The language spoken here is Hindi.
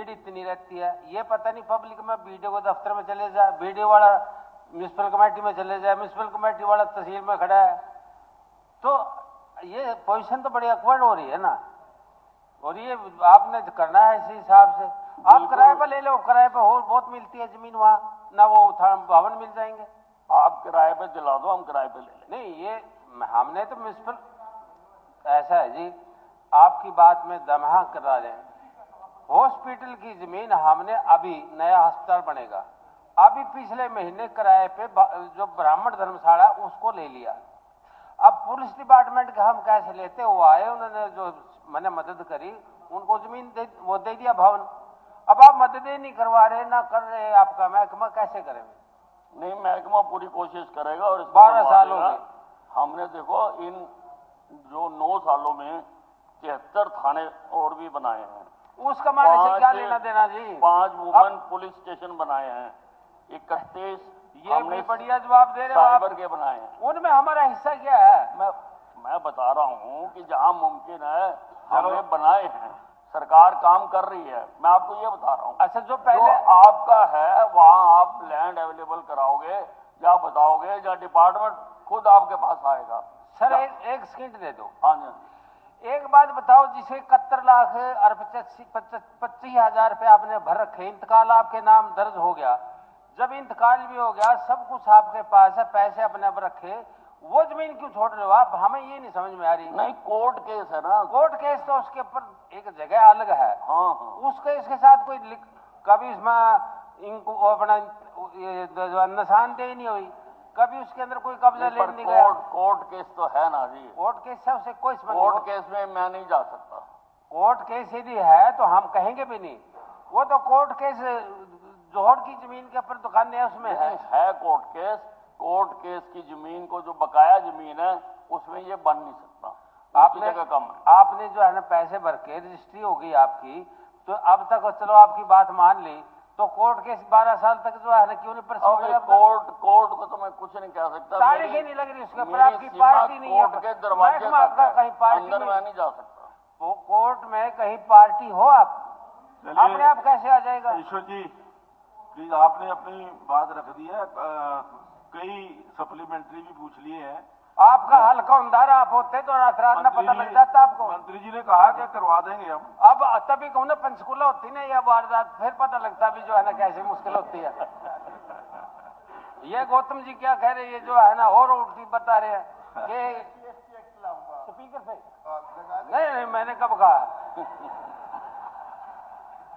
भीड़ इतनी रहती है, ये पता नहीं पब्लिक में बीडीओ को दफ्तर में चले जाए, बीडीओ वाला म्यूनिसिपल कमेटी में चले जाए, म्यूनिसिपल कमेटी वाला तहसील में खड़ा है, तो ये पोजीशन तो बड़ी अकवर्ड हो रही है ना। और ये आपने करना है इसी हिसाब से। आप किराए पर ले लो, किराए पर हो बहुत मिलती है जमीन वहां ना, वो भवन मिल जाएंगे। आप किराए पे दिला दो, हम किराए पे ले लें। नहीं, ये हमने तो म्यूनिसिपल, ऐसा है जी, आपकी बात में दमहा करा लें। हॉस्पिटल की जमीन हमने अभी नया अस्पताल बनेगा, अभी पिछले महीने किराए पे जो ब्राह्मण धर्मशाला उसको ले लिया। अब पुलिस डिपार्टमेंट के हम कैसे लेते, वो आए, उन्होंने जो मैंने मदद करी, उनको जमीन वो दे दिया भवन। अब आप मदद ही नहीं करवा रहे, ना कर रहे, आपका महकमा कैसे करेंगे? नहीं, महकमा पूरी कोशिश करेगा। और 12 साल हो गए हमने, देखो इन जो 9 सालों में 73 थाने और भी बनाए हैं। उसका माने से क्या लेना देना जी? 5 वुमेन पुलिस स्टेशन बनाए हैं, 31 ये भी बढ़िया जवाब दे रहे हो आप। साइबर के बनाए हैं, उनमें हमारा हिस्सा क्या है? मैं बता रहा हूँ कि जहाँ मुमकिन है हमने बनाए हैं, सरकार काम कर रही है, मैं आपको ये बता रहा हूँ। अच्छा, जो पहले आपका है वहाँ आप लैंड अवेलेबल कराओगे या बताओगे, या डिपार्टमेंट खुद आपके पास आएगा? सर एक सेकंड दे दो। हाँ जी, एक बात बताओ, जिसे 71 लाख और 25,000 रुपये आपने भर रखे, इंतकाल आपके नाम दर्ज हो गया, जब इंतकाल भी हो गया, सब कुछ आपके पास है, पैसे अपने अब रखे, वो जमीन क्यों छोड़ रहे हो आप? हमें ये नहीं समझ में आ रही। नहीं, कोर्ट केस है ना। कोर्ट केस तो उसके ऊपर एक जगह अलग है। हाँ। उसके इसके साथ कोई कभी इसमें इनको अपना निशानदेही नहीं हुई, कभी उसके अंदर कोई कब्जा लेने नहीं गया। कोर्ट केस तो है ना जी। कोर्ट केस से उसे कोई संबंध? कोर्ट केस में मैं नहीं जा सकता। कोर्ट केस यदि है तो हम कहेंगे भी नहीं, वो तो कोर्ट केस जोहर की जमीन के ऊपर दुकानें उसमें है कोर्ट केस। कोर्ट केस की जमीन को जो बकाया जमीन है उसमें ये बन नहीं सकता, आपने जगह कम है। आपने जो है ना पैसे भर के रजिस्ट्री होगी आपकी, तो अब तक चलो आपकी बात मान ली, तो कोर्ट केस 12 साल तक जो है ना क्यों नहीं परस्यू? कोर्ट को तो मैं कुछ नहीं कह सकता, तारीख ही नहीं लग रही उसके ऊपर, आपकी पार्टी नहीं है। कोर्ट के दरवाजे आपका कहीं पार्टी अंदर मैं नहीं जा सकता। वो कोर्ट में कहीं पार्टी हो आप, अपने आप कैसे आ जाएगा? ईश्वर जी प्लीज, आपने अपनी बात रख दी है, कई सप्लीमेंट्री भी पूछ लिए हैं। आपका हल्का उमदार आप होते तो रात रात में पता लग जाता आपको। मंत्री जी ने कहा कि करवा देंगे हम। अब तभी कहूँ ना, पंचकूला होती ना या वारदात, फिर पता लगता भी जो है ना कैसे मुश्किल होती है। ये गौतम जी क्या कह रहे हैं, ये जो है ना और उल्टी बता रहे हैं कि स्पीकर से नहीं, मैंने कब कहा?